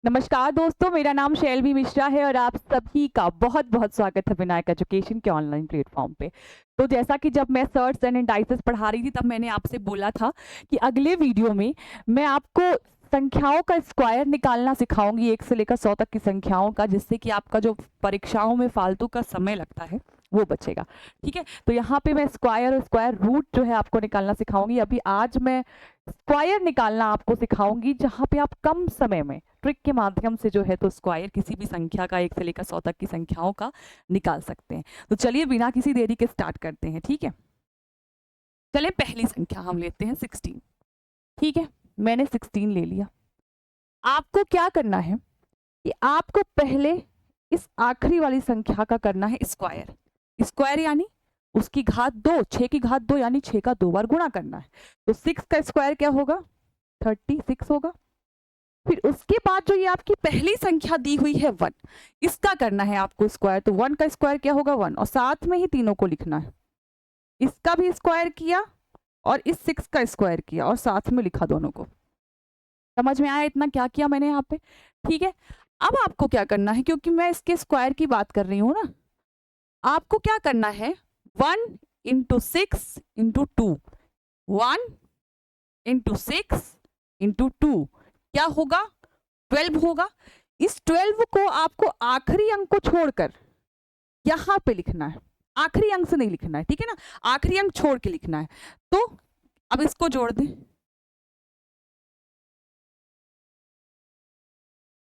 नमस्कार दोस्तों, मेरा नाम शैलवी मिश्रा है और आप सभी का बहुत बहुत स्वागत है विनायक एजुकेशन के ऑनलाइन प्लेटफॉर्म पे। तो जैसा कि जब मैं सर्ट्स एंड इंडाइसेस पढ़ा रही थी तब मैंने आपसे बोला था कि अगले वीडियो में मैं आपको संख्याओं का स्क्वायर निकालना सिखाऊंगी, 1 से लेकर 100 तक की संख्याओं का, जिससे कि आपका जो परीक्षाओं में फालतू का समय लगता है वो बचेगा। ठीक है, तो यहाँ पे मैं स्क्वायर और स्क्वायर रूट जो है आपको निकालना सिखाऊंगी। अभी आज मैं स्क्वायर निकालना आपको सिखाऊंगी, जहाँ पे आप कम समय में ट्रिक के माध्यम से जो है तो स्क्वायर किसी भी संख्या का 1 से लेकर 100 तक की संख्याओं का निकाल सकते हैं। तो चलिए बिना किसी देरी के स्टार्ट करते हैं। ठीक है, चलिए पहली संख्या हम लेते हैं 16। ठीक है, मैंने 16 ले लिया। आपको क्या करना है कि आपको पहले इस आखिरी वाली संख्या का करना है स्क्वायर। स्क्वायर यानी उसकी घात 2, 6 की घात 2 यानी 6 का 2 बार गुणा करना है। तो 6 का स्क्वायर क्या होगा? 36 होगा। फिर उसके बाद जो ये आपकी पहली संख्या दी हुई है 1, इसका करना है आपको स्क्वायर। तो 1 का स्क्वायर क्या होगा? 1, और साथ में ही तीनों को लिखना है। इसका भी स्क्वायर किया और इस 6 का स्क्वायर किया और साथ में लिखा दोनों को। समझ में आया इतना क्या किया मैंने यहाँ पे? ठीक है, अब आपको क्या करना है, क्योंकि मैं इसके स्क्वायर की बात कर रही हूँ ना, आपको क्या करना है 1 इंटू 6 इंटू 2, 1 इंटू 6 इंटू 2 क्या होगा? 12 होगा। इस 12 को आपको आखिरी अंक को छोड़कर यहां पे लिखना है, आखिरी अंक से नहीं लिखना है, ठीक है ना, आखिरी अंक छोड़ के लिखना है। तो अब इसको जोड़ दें,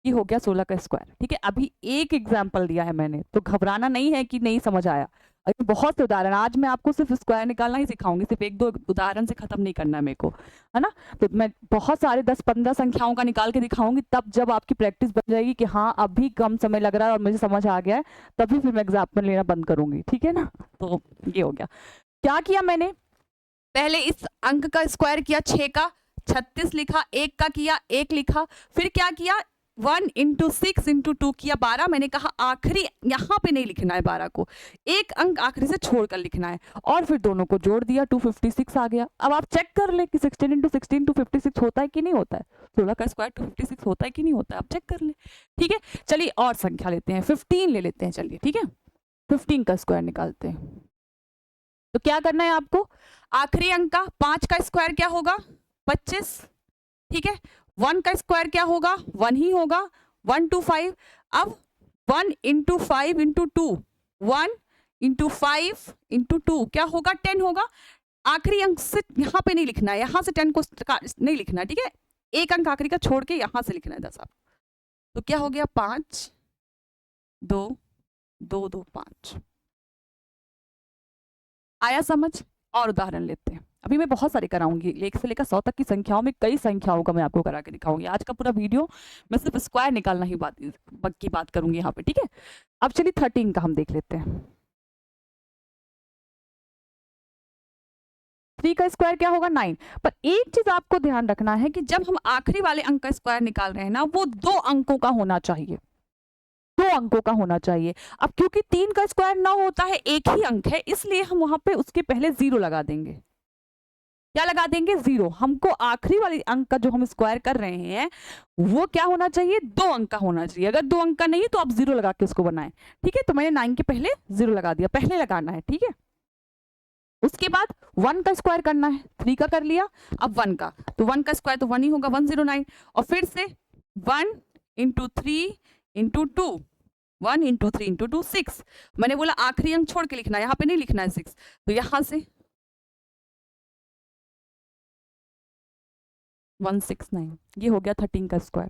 ये हो गया 16 का स्क्वायर। ठीक है, अभी एक एग्जाम्पल दिया है मैंने, तो घबराना नहीं है कि नहीं समझ आया। अभी बहुत से उदाहरण, आज मैं आपको सिर्फ स्क्वायर निकालना ही सिखाऊंगी, सिर्फ 1-2 उदाहरण से खत्म नहीं करना है मेरे को, है ना। तो मैं बहुत सारे 10-15 संख्याओं का निकाल के दिखाऊंगी, तब जब आपकी प्रैक्टिस बन जाएगी कि हाँ अभी कम समय लग रहा है और मुझे समझ आ गया है, तभी फिर मैं एग्जाम्पल लेना बंद करूंगी। ठीक है ना, तो ये हो गया। क्या किया मैंने? पहले इस अंक का स्क्वायर किया, 6 का 36 लिखा, 1 का किया 1 लिखा, फिर क्या किया 1 इंटू 6 इंटू 2 किया 12। मैंने कहा आखिरी यहाँ पे नहीं लिखना है 12 को, एक अंक आखिरी से छोड़कर लिखना है, और फिर दोनों को जोड़ दिया, 256 आ गया। अब आप चेक कर ले कि 16 इंटू 16 256 होता है कि नहीं होता है, 16 का स्क्वायर 256 होता है कि नहीं होता है, आप चेक कर ले। ठीक है, चलिए और संख्या लेते हैं, 15 ले लेते हैं। चलिए ठीक है, 15 का स्क्वायर निकालते हैं। तो क्या करना है आपको? आखिरी अंक का 5 का स्क्वायर क्या होगा? 25। ठीक है, 1 का स्क्वायर क्या होगा? 1 ही होगा, 1 to 5। अब 1 इंटू 5 इंटू 2, 1 इंटू 5 इंटू 2 क्या होगा? 10 होगा। आखिरी अंक से यहाँ पे नहीं लिखना है, यहाँ से 10 को नहीं लिखना है। ठीक है, एक अंक आखिरी का छोड़ के यहाँ से लिखना है 10 आप। तो क्या हो गया? 5 2 2 2 5। आया समझ? और उदाहरण लेते हैं। अभी मैं बहुत सारे कराऊंगी, 1 से लेकर 100 तक की संख्याओं में कई संख्याओं का मैं आपको करा के दिखाऊंगी। आज का पूरा वीडियो मैं सिर्फ स्क्वायर निकालना ही की बात करूंगी यहाँ पे। ठीक है, अब चलिए 13 का हम देख लेते हैं। 3 का स्क्वायर क्या होगा? 9। पर एक चीज आपको ध्यान रखना है कि जब हम आखिरी वाले अंक का स्क्वायर निकाल रहे हैं ना, वो 2 अंकों का होना चाहिए, 2 अंकों का होना चाहिए। अब क्योंकि 3 का स्क्वायर 9 होता है, एक ही अंक है, इसलिए हम वहां पे उसके पहले 0 लगा देंगे। क्या लगा देंगे? 0। हमको आखिरी वाली अंक का जो हम स्क्वायर कर रहे हैं वो क्या होना चाहिए? 2 अंक का होना चाहिए। अगर 2 अंक का नहीं तो आप 0 लगा के उसको बनाएं। ठीक है, तो मैंने 9 के पहले 0 लगा दिया, पहले लगाना है। ठीक है, उसके बाद 1 का स्क्वायर करना है, 3 का कर लिया, अब 1 का, तो 1 का स्क्वायर तो 1 ही होगा, 109। और फिर से 1 इंटू 3 इंटू 2, 1 इंटू 3 इंटू 2 6। मैंने बोला आखिरी अंक छोड़ के लिखना है, यहाँ पे नहीं लिखना है 6, तो यहां से 169, ये हो गया 13 का स्क्वायर।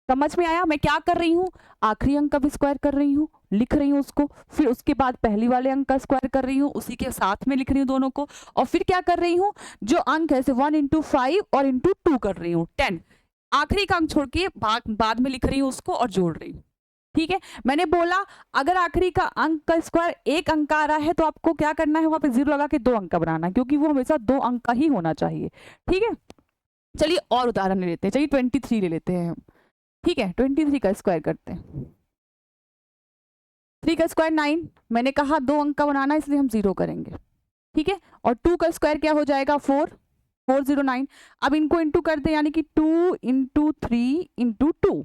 समझ में आया मैं क्या कर रही हूँ? आखिरी अंक का भी स्क्वायर कर रही हूँ, लिख रही हूँ उसको, फिर उसके बाद पहली वाले अंक का स्क्वायर कर रही हूँ, उसी के साथ में लिख रही हूँ दोनों को, और फिर क्या कर रही हूँ, जो अंक है 1 इंटू 5 और इंटू 2 कर रही हूँ 10। आखिरी का अंक छोड़ के बाद में लिख रही हूँ उसको और जोड़ रही हूँ। ठीक है, मैंने बोला अगर आखिरी का अंक का स्क्वायर एक अंक आ रहा है तो आपको क्या करना है, वहां पे 0 लगा के 2 अंक का बनाना है, क्योंकि वो हमेशा 2 अंक का ही होना चाहिए। ठीक है, चलिए और उदाहरण ले लेते हैं। चलिए 23 ले लेते हैं हम। ठीक है, 23 का स्क्वायर करते हैं। 3 का स्क्वायर 9, मैंने कहा 2 अंक का बनाना है इसलिए हम 0 करेंगे। ठीक है, और 2 का स्क्वायर क्या हो जाएगा? 4, 409। अब इनको इंटू कर दे, यानी कि 2 इंटू 3 इंटू 2,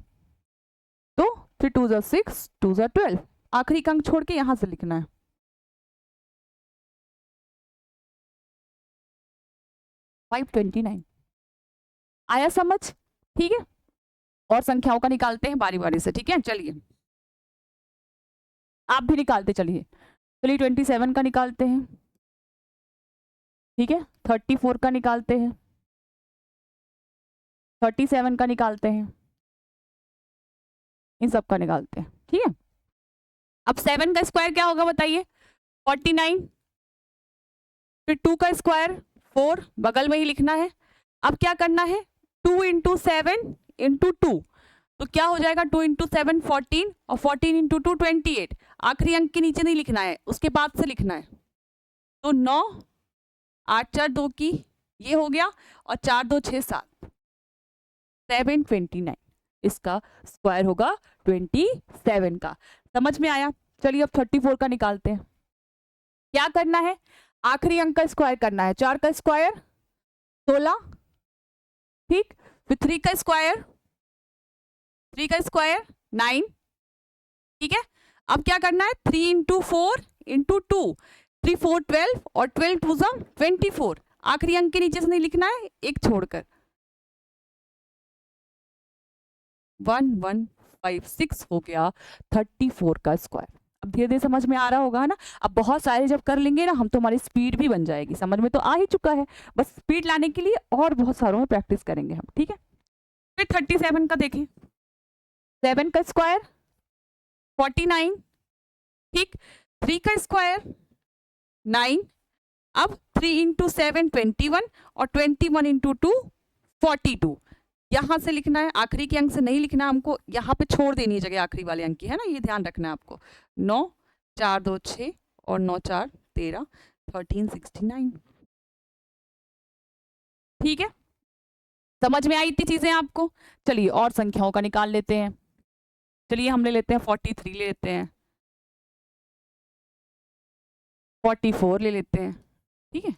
तो 3 2 ज़ा 6, 2 ज़ा 12, आखिरी का अंक छोड़ के यहां से लिखना है 529। आया समझ? ठीक है, और संख्याओं का निकालते हैं बारी बारी से। ठीक है, चलिए आप भी निकालते चलिए। चलिए 27 का निकालते हैं, ठीक है, 34 का निकालते हैं, 37 का निकालते हैं, इन सब का निकालते हैं। ठीक है, अब 7 का स्क्वायर क्या होगा बताइए? 49, फिर 2 का स्क्वायर 4, बगल में ही लिखना है। अब क्या करना है? 2 इंटू 7 इंटू 2, तो क्या हो जाएगा? 2 इंटू 7 14, और 14 इंटू 2 28। आखिरी अंक के नीचे नहीं लिखना है, उसके बाद से लिखना है। तो 9, 8 4 2 की ये हो गया, और 4 2 6 7, 729 इसका स्क्वायर होगा 27 का। समझ में आया? चलिए अब 34 का निकालते हैं। क्या करना है? आखिरी अंक का स्क्वायर करना है। 4 का स्क्वायर 16, ठीक, फिर 3 का स्क्वायर 9, ठीक है। अब क्या करना है? 3 इंटू 4 इंटू 2, 3 4 12, और 12 2 ज़ा 24। आखिरी अंक के नीचे से नहीं लिखना है, एक छोड़कर। 1156 हो गया 34 का स्क्वायर। अब धीरे धीरे समझ में आ रहा होगा ना। अब बहुत सारे जब कर लेंगे ना हम, तो हमारी स्पीड भी बन जाएगी। समझ में तो आ ही चुका है, बस स्पीड लाने के लिए और बहुत सारों में प्रैक्टिस करेंगे हम। ठीक है, फिर 37 का देखें। 7 का स्क्वायर 49, ठीक, 3 का स्क्वायर 9। अब 3 इंटू 7 21, और 21 इंटू 2 42। यहां से लिखना है, आखिरी के अंक से नहीं लिखना हमको, यहाँ पे छोड़ देनी है जगह आखिरी वाले अंक की, है ना, ये ध्यान रखना है आपको। 9 4 2 6, और 9 4 13, 1369। ठीक है, समझ में आई इतनी चीजें आपको? चलिए और संख्याओं का निकाल लेते हैं। चलिए हम ले लेते हैं 43 ले लेते हैं, 44 ले लेते हैं। ठीक है,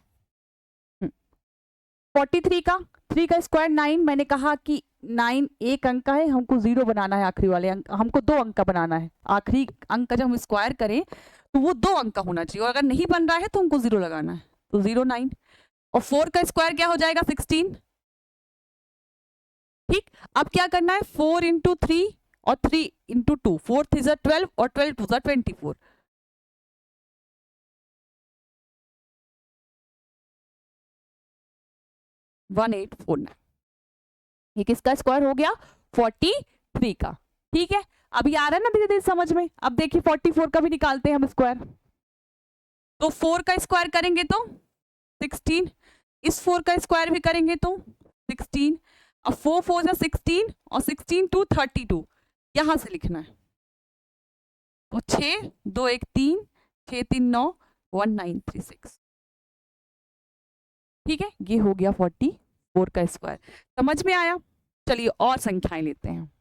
43 का 3 का स्क्वायर 9। मैंने कहा कि 9 एक अंक का है, हमको 0 बनाना है। आखिरी वाले अंक हमको 2 अंक का बनाना है। आखिरी अंक का जब हम स्क्वायर करें तो वो 2 अंक का होना चाहिए, और अगर नहीं बन रहा है तो हमको 0 लगाना है। तो 0 9, और 4 का स्क्वायर क्या हो जाएगा? 16। ठीक, अब क्या करना है? 4 इंटू 3 और 3 इंटू 2, 4 3 ज़ा 12, और 12 2 ज़ा 24। 1849, ये किसका स्क्वायर हो गया? 43 का। ठीक है, अभी आ रहा है ना धीरे धीरे समझ में। अब देखिए 44 का भी निकालते हैं हम स्क्वायर। तो 4 का स्क्वायर करेंगे तो 16, इस 4 का स्क्वायर भी करेंगे तो 16। अब 4 4 ज़ा 16, और 16 2 32, यहां से लिखना है। तो 6 2 1 3, 6 3 9, 1936। ठीक है, ये हो गया 44 का स्क्वायर। समझ में आया? चलिए और संख्याएं लेते हैं।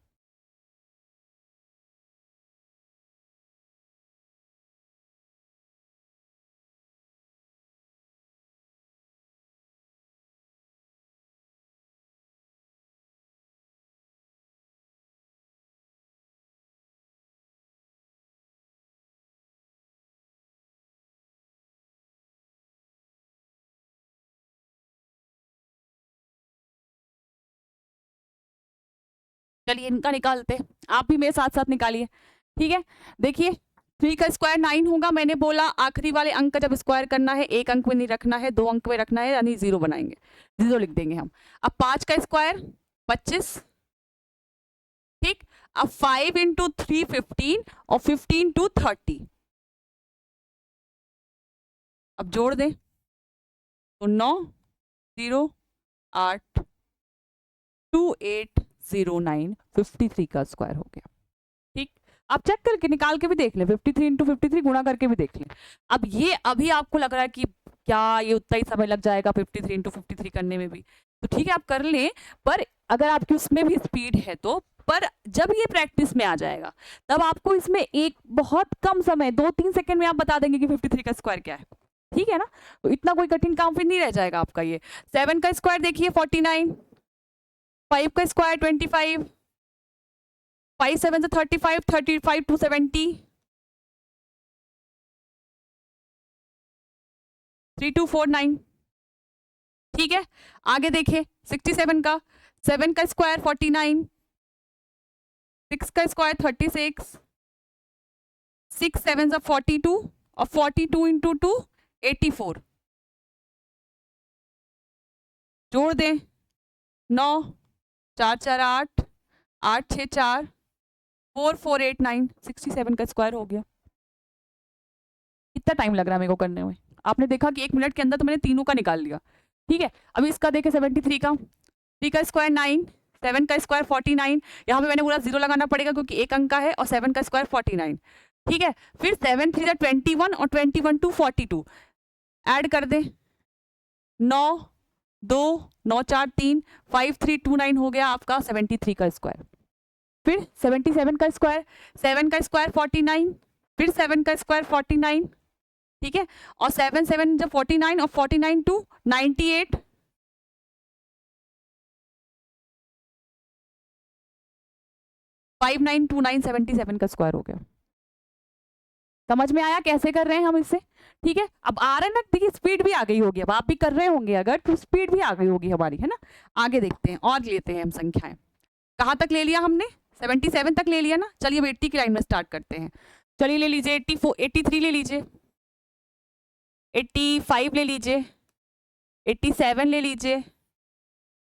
चलिए इनका निकालते हैं, आप भी मेरे साथ साथ निकालिए। ठीक है, देखिए 3 का स्क्वायर 9 होगा। मैंने बोला आखिरी वाले अंक का जब स्क्वायर करना है, एक अंक में नहीं रखना है, 2 अंक में रखना है, यानी 0 बनाएंगे, 0 लिख देंगे हम। अब 5 का स्क्वायर 25, ठीक। अब 5 इंटू 3 15, और 15 टू 30। अब जोड़ दें तो 9 0 8 2809, 53 का स्क्वायर हो गया। ठीक, आप चेक करके निकाल के भी देख लें, 53 इंटू 53 गुणा करके भी देख लें। अब ये अभी आपको लग रहा है कि क्या ये उतना ही समय लग जाएगा 53 इंटू 53 करने में भी, तो ठीक है आप कर लें, पर अगर आपकी उसमें भी स्पीड है तो। पर जब ये प्रैक्टिस में आ जाएगा तब आपको इसमें एक बहुत कम समय 2-3 सेकंड में आप बता देंगे कि 53 का स्क्वायर क्या है। ठीक है ना, तो इतना कोई कठिन काम फिर नहीं रह जाएगा आपका। ये 7 का स्क्वायर देखिए 49, 5 का स्क्वायर 25, 5 7 से 35, 35 to 70, 3 2 4 9। ठीक है, आगे देखिए 67 का, 7 का स्क्वायर 49, 6 का स्क्वायर 36, 6 7 से 42 और 42 इंटू 2 84। जोड़ दें 9 4 4 8 8 6 4 4 4 8 9, 67 का स्क्वायर हो गया। कितना टाइम लग रहा है मेरे को करने में? आपने देखा कि 1 मिनट के अंदर तो मैंने तीनों का निकाल लिया। ठीक है, अभी इसका देखें 73 का, 3 का स्क्वायर 9, 7 का स्क्वायर 49। यहाँ पे मैंने पूरा 0 लगाना पड़ेगा क्योंकि एक अंक का है, और 7 का स्क्वायर 49। ठीक है, फिर 7 3 21 और 21 टू 42 ऐड कर दें 9 2 9 4 3 5 3 2 9 हो गया आपका 73 का स्क्वायर। फिर 77 का स्क्वायर, 7 का स्क्वायर 49, फिर 7 का स्क्वायर 49। ठीक है, और 7 7 जब 49 और 49 टू 98, 5929 77 का स्क्वायर हो गया। समझ में आया कैसे कर रहे हैं हम इससे? ठीक है, अब आ रहा है ना, देखिए स्पीड भी आ गई होगी, अब आप भी कर रहे होंगे अगर, तो स्पीड भी आ गई होगी हमारी, है ना। आगे देखते हैं और लेते हैं हम संख्याएं। कहाँ तक ले लिया हमने? 77 तक ले लिया ना। चलिए अब 80 की लाइन में स्टार्ट करते हैं। चलिए ले लीजिए 84, 83 ले लीजिए, 85 ले लीजिए, 87 ले लीजिए।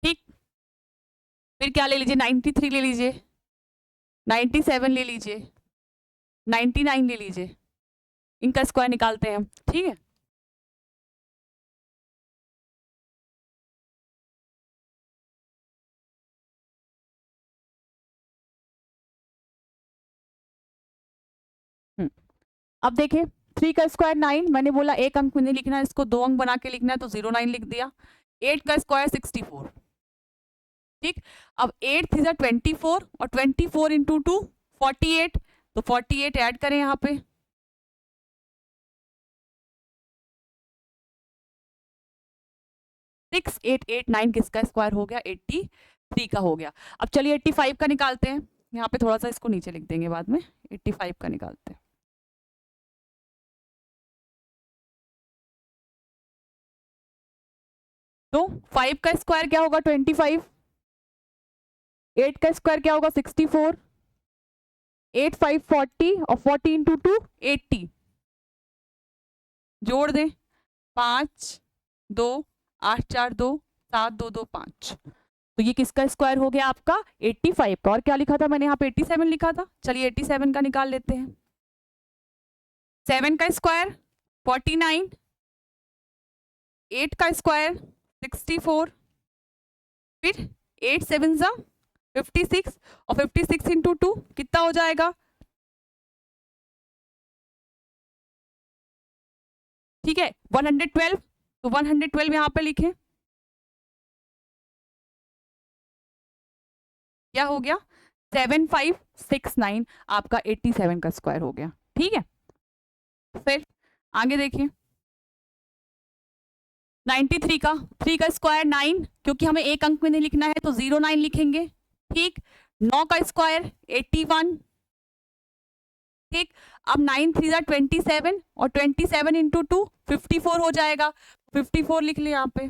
ठीक, फिर क्या ले लीजिए? 93 ले लीजिए, 97 ले लीजिए, 99 ले लीजिए। इनका स्क्वायर निकालते हैं हम। ठीक है, अब देखिए 3 का स्क्वायर 9, मैंने बोला एक अंक में नहीं लिखना है इसको, 2 अंक बना के लिखना है, तो 09 लिख दिया। 8 का स्क्वायर 64। ठीक, अब 8 3 24 और 24 इंटू 2 48, तो 48 ऐड करें यहाँ पे। 6889 किसका स्क्वायर हो गया? 83 का हो गया। अब चलिए 85 का निकालते हैं। यहाँ पे थोड़ा सा इसको नीचे लिख देंगे बाद में। 85 का निकालते हैं। तो 5 का स्क्वायर क्या होगा? 25। 8 का स्क्वायर क्या होगा? 64। 8 5 40 और 40 इंटू 2 80। जोड़ दें 5 2 8 4 2 7 2 2 5। तो ये किसका स्क्वायर हो गया? आपका 85 का। और क्या लिखा था मैंने यहाँ पे? 87 लिखा था। चलिए 87 का निकाल लेते हैं। 7 का स्क्वायर 49, 8 का स्क्वायर 64, फिर 8 7 जा 56 और 56 इंटू 2 कितना हो जाएगा? ठीक है, 112। तो 112 यहाँ पे लिखें। क्या हो गया? 7569 आपका 87 का स्क्वायर हो गया। ठीक है, फिर आगे देखिए 93 का, 3 का स्क्वायर 9, क्योंकि हमें एक अंक में नहीं लिखना है तो 09 लिखेंगे। ठीक, 9 का स्क्वायर 81। ठीक, अब 9 3 27 और 27 इंटू 2 54 हो जाएगा। 54 लिख लिया यहाँ पे।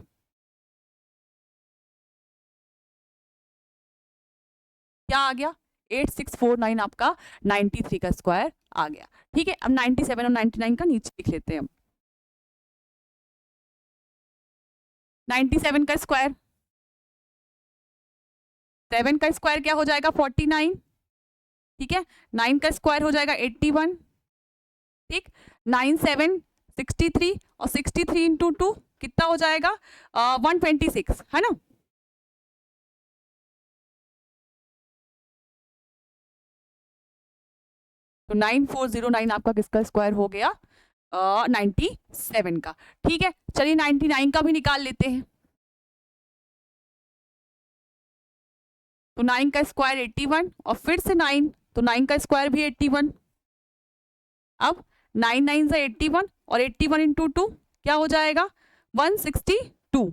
क्या आ गया? 8649 आपका 93 का स्क्वायर आ गया। ठीक है, अब 97 और 99 का नीचे लिख लेते हैं हम। 97 का स्क्वायर, 7 का स्क्वायर क्या हो जाएगा? 49। ठीक है, 9 का स्क्वायर हो जाएगा 81। ठीक, 9 7 63 और 63 इंटू 2 कितना हो जाएगा? 126, है ना। तो 9409 आपका किसका स्क्वायर हो गया? 97 का। ठीक है, चलिए 99 का भी निकाल लेते हैं। तो 9 का स्क्वायर 81 और फिर से 9, तो 9 का स्क्वायर भी 81। अब 9 9 से 81 और 81 इंटू 2 क्या हो जाएगा? 162।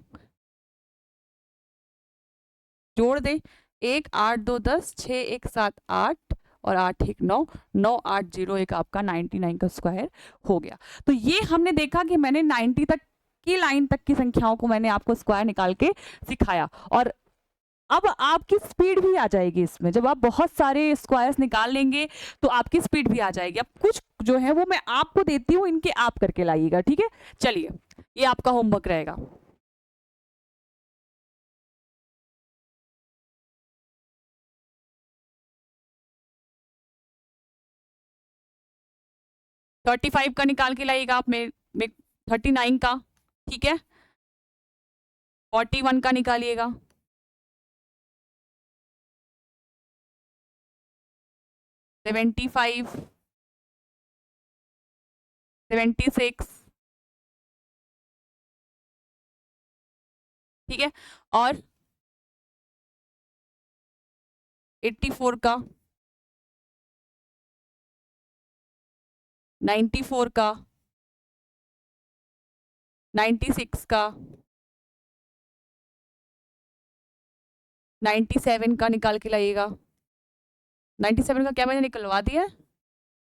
जोड़ दें 1 8 2 10 6 1 7 8 और 8 1 9 9 8 0 1 आपका 99 का स्क्वायर हो गया। तो ये हमने देखा कि मैंने 90 तक की लाइन तक की संख्याओं को मैंने आपको स्क्वायर निकाल के सिखाया, और अब आपकी स्पीड भी आ जाएगी इसमें। जब आप बहुत सारे स्क्वायर्स निकाल लेंगे तो आपकी स्पीड भी आ जाएगी। अब कुछ जो है वो मैं आपको देती हूँ, इनके आप करके लाइएगा, ठीक है। चलिए, ये आपका होमवर्क रहेगा। थर्टी फाइव का निकाल के लाइएगा आप, में 39 का, ठीक है। 41 का निकालिएगा, 75, 76, ठीक है। और 84 का, 94 का, 96 का, 97 का निकाल के लाइएगा। 97 का क्या मैंने निकलवा दिया है,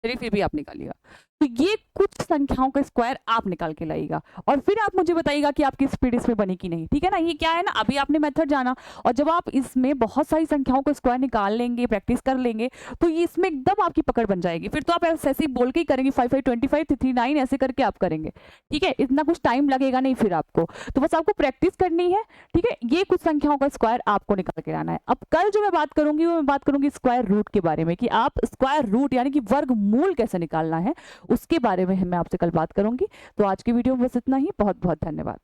चलिए फिर भी आप निकालिएगा। तो ये कुछ संख्याओं का स्क्वायर आप निकाल के लाइएगा, और फिर आप मुझे बताइएगा कि आपकी स्पीड इसमें बनी कि नहीं, ठीक है ना। ये क्या है ना, अभी आपने मेथड जाना, और जब आप इसमें बहुत सारी संख्याओं को स्क्वायर निकाल लेंगे, प्रैक्टिस कर लेंगे, तो ये इसमें एकदम आपकी पकड़ बन जाएगी। फिर तो आप ऐसे ही बोल के ही करेंगे, 5 5 25 39 ऐसे करके आप करेंगे, ठीक है। इतना कुछ टाइम लगेगा नहीं फिर आपको, तो बस आपको प्रैक्टिस करनी है, ठीक है। ये कुछ संख्याओं का स्क्वायर आपको निकाल के लाना है। अब कल जो मैं बात करूंगी वो मैं बात करूंगी स्क्वायर रूट के बारे में, कि आप स्क्वायर रूट यानी कि वर्गमूल कैसे निकालना है, उसके बारे में मैं आपसे कल बात करूंगी। तो आज की वीडियो में बस इतना ही। बहुत बहुत धन्यवाद।